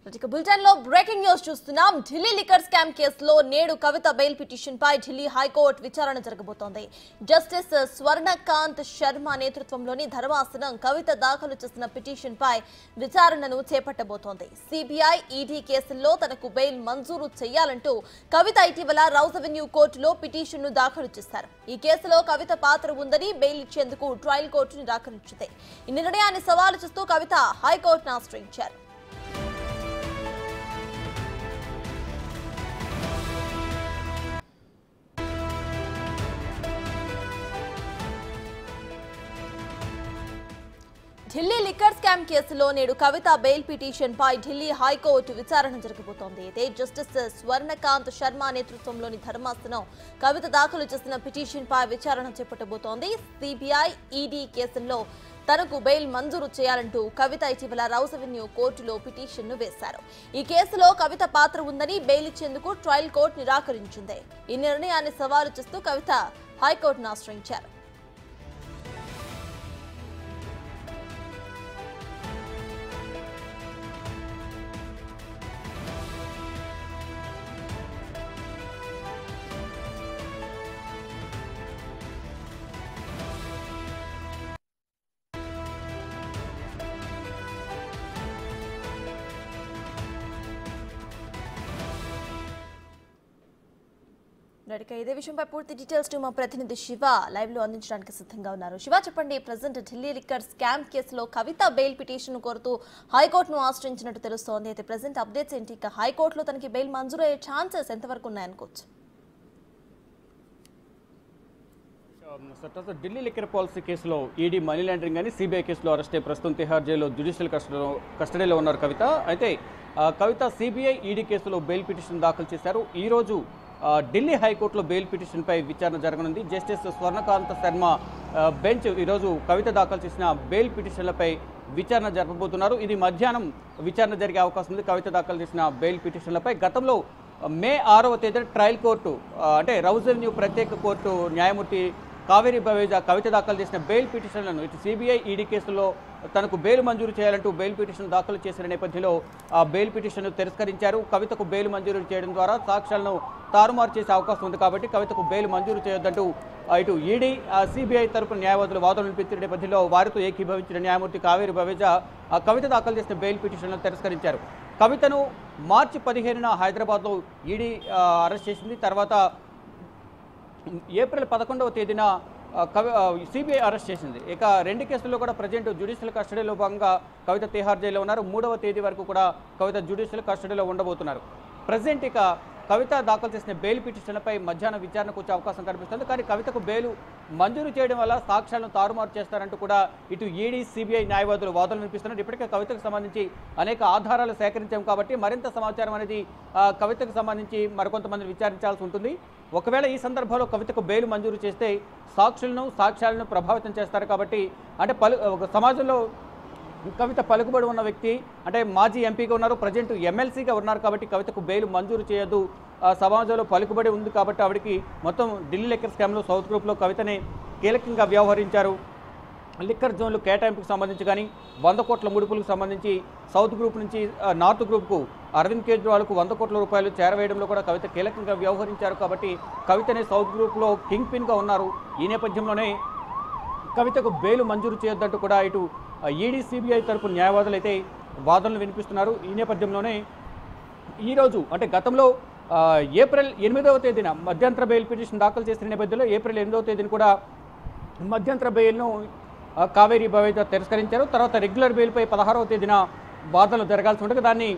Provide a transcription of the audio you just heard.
Bulletin లో breaking news చూస్తున్నాం. Delhi liquor scam కేసులో నేడు కవిత బెయిల్ పిటిషన్ పై ఢిల్లీ హైకోర్టు విచారణ జరగబోతోంది. జస్టిస్ స్వర్ణకాంత్ శర్మ నేతృత్వంలోని ధర్మాసనం కవిత దాఖలు చేసిన పిటిషన్ పై విచారణను చేపట్టబోతోంది. సిబిఐ, ఈడీ కేసుల్లో తనకు బెయిల్ మంజూరు చేయాలంటూ కవిత ఇటీవల రౌస్ అవెన్యూ కోర్టులో పిటిషన్ ను దాఖలు చేశారు. ఈ కేసులో కవిత పాత్ర ఉందని బెయిల్ ఇచ్చేందుకు ట్రయల్ కోర్టు నిరాకరించింది. ఈ నిర్ణయాన్ని సవాలు చేస్తూ కవిత హైకోర్టును ఆశ్రయించారు. ఢిల్లీ లిక్కర్ స్కామ్ కేసులో నేడు కవిత బెయిల్ పిటిషన్ పై ఢిల్లీ హైకోర్టు విచారణ జరగబోతోంది. అయితే జస్టిస్ స్వర్ణకాంత్ శర్మ నేతృత్వంలోని ధర్మాసనం కవిత దాఖలు చేసిన పిటిషన్ పై విచారణ చేపట్టబోతోంది. సిబిఐ, ఈడీ కేసుల్లో తనకు బెయిల్ మంజూరు చేయాలంటూ కవిత ఇటీవల రౌస్ అవెన్యూ కోర్టులో పిటిషన్ ను వేశారు. ఈ కేసులో కవిత పాత్ర ఉందని బెయిల్ ఇచ్చేందుకు ట్రయల్ కోర్టు నిరాకరించింది. ఈ నిర్ణయాన్ని సవాలు చేస్తూ కవిత హైకోర్టును ఆశ్రయించారు. ఇదే విషయంపై పూర్తి డీటెయిల్స్ మా ప్రతినిధి శివ లైవ్ లో అందించడానికి సిద్ధంగా ఉన్నారు. శివ, చెప్పండి, ప్రజెంట్ ఢిల్లీ లిక్కర్ స్కామ్ కేసులో కవిత బెయిల్ పిటిషన్ కోరుతూ హైకోర్టును ఆశ్రయించినట్టు తెలుస్తోంది. అయితే ప్రజెంట్ అప్డేట్స్ ఏంటి? ఇక హైకోర్టులో తనకి బెయిల్ మంజూరు అయ్యే ఛాన్సెస్ ఎంతవరకు ఉన్నాయనుకోవచ్చు? ఢిల్లీ లిక్కర్ పాలసీ కేసులో ఈడీ మనీ లాండరింగ్ అని సిబిఐ కేసులో అరెస్ట్ అయ్యి ప్రస్తుతం తిహార్ జైల్లో జ్యుడిషియల్ కస్టడీలో ఉన్నారు కవిత. అయితే కవిత సిబిఐ, ఈడీ కేసులో బెయిల్ పిటిషన్ దాఖలు చేశారు. ఈ రోజు ఢిల్లీ హైకోర్టులో బెయిల్ పిటిషన్పై విచారణ జరగనుంది. జస్టిస్ స్వర్ణకాంత్ శర్మ బెంచ్ ఈరోజు కవిత దాఖలు చేసిన బెయిల్ పిటిషన్లపై విచారణ జరపబోతున్నారు. ఇది మధ్యాహ్నం విచారణ జరిగే అవకాశం ఉంది. కవిత దాఖలు చేసిన బెయిల్ పిటిషన్లపై గతంలో మే 6వ తేదీన ట్రయల్ కోర్టు అంటే రౌస్ అవెన్యూ ప్రత్యేక కోర్టు న్యాయమూర్తి కావేరి బవేజా కవిత దాఖలు చేసిన బెయిల్ పిటిషన్లను ఇటు సిబిఐ, ఈడీ కేసుల్లో తనకు బెయిల్ మంజూరు చేయాలంటూ బెయిల్ పిటిషన్ దాఖలు చేసిన నేపథ్యంలో ఆ బెయిల్ పిటిషన్ను తిరస్కరించారు. కవితకు బెయిల్ మంజూరు చేయడం ద్వారా సాక్ష్యాలను తారుమారు చేసే అవకాశం ఉంది కాబట్టి కవితకు బెయిల్ మంజూరు చేయొద్దంటూ ఇటు ఈడీ, సిబిఐ తరపున న్యాయవాదులు వాదనలు వినిపించిన నేపథ్యంలో వారితో ఏకీభవించిన న్యాయమూర్తి కావేరి బవేజా కవిత దాఖలు చేసిన బెయిల్ పిటిషన్లను తిరస్కరించారు. కవితను మార్చి 15న హైదరాబాద్లో ఈడీ అరెస్ట్ చేసింది. తర్వాత ఏప్రిల్ 11వ తేదీన సిబిఐ అరెస్ట్ చేసింది. ఇక రెండు కేసుల్లో కూడా ప్రజెంట్ జ్యుడిషియల్ కస్టడీలో భాగంగా కవిత తిహార్ జైల్లో ఉన్నారు. 3వ తేదీ వరకు కూడా కవిత జ్యుడిషియల్ కస్టడీలో ఉండబోతున్నారు. ప్రజెంట్ ఇక కవిత దాఖలు చేసిన బెయిల్ పిటిషన్లపై మధ్యాహ్నం విచారణకు వచ్చే అవకాశం కనిపిస్తుంది. కానీ కవితకు బెయిల్ మంజూరు చేయడం వల్ల సాక్ష్యాలను తారుమారు చేస్తారంటూ కూడా ఇటు ఈడీ, సిబిఐ న్యాయవాదులు వాదనలు వినిపిస్తున్నారు. ఇప్పటికే కవితకు సంబంధించి అనేక ఆధారాలు సేకరించాం కాబట్టి మరింత సమాచారం అనేది కవితకు సంబంధించి మరికొంతమందిని విచారించాల్సి ఉంటుంది. ఒకవేళ ఈ సందర్భంలో కవితకు బెయిల్ మంజూరు చేస్తే సాక్ష్యాలను ప్రభావితం చేస్తారు కాబట్టి అంటే సమాజంలో కవిత పలుకుబడి ఉన్న వ్యక్తి, అంటే మాజీ ఎంపీగా ఉన్నారు, ప్రజెంట్ ఎమ్మెల్సీగా ఉన్నారు కాబట్టి కవితకు బెయిల్ మంజూరు చేయొద్దు. సమాజంలో పలుకుబడి ఉంది కాబట్టి ఆవిడకి మొత్తం ఢిల్లీ లిక్కర్ స్కామ్లో సౌత్ గ్రూప్లో కవితని కీలకంగా వ్యవహరించారు. లిక్కర్ జోన్లు కేటాయింపుకు సంబంధించి కానీ 100 కోట్ల ముడుపులకు సంబంధించి సౌత్ గ్రూప్ నుంచి నార్త్ గ్రూప్కు అరవింద్ కేజ్రీవాల్కు 100 కోట్ల రూపాయలు చేరవేయడంలో కూడా కవిత కీలకంగా వ్యవహరించారు కాబట్టి కవితనే సౌత్ గ్రూప్లో కింగ్ పిన్గా ఉన్నారు. ఈ నేపథ్యంలోనే కవితకు బెయిల్ మంజూరు చేయొద్దంటూ కూడా ఇటు ఈడీ, సిబిఐ తరపు న్యాయవాదులు అయితే వాదనలు వినిపిస్తున్నారు. ఈ నేపథ్యంలోనే ఈరోజు అంటే గతంలో ఏప్రిల్ 8వ తేదీన మధ్యంతర బెయిల్ పిటిషన్ దాఖలు చేసిన నేపథ్యంలో ఏప్రిల్ 8వ తేదీన కూడా మధ్యంతర బెయిల్ను కావేరి బవేజా తిరస్కరించారు. తర్వాత రెగ్యులర్ బెయిల్పై 16వ తేదీన వాదనలు జరగాల్సి ఉండగా దాన్ని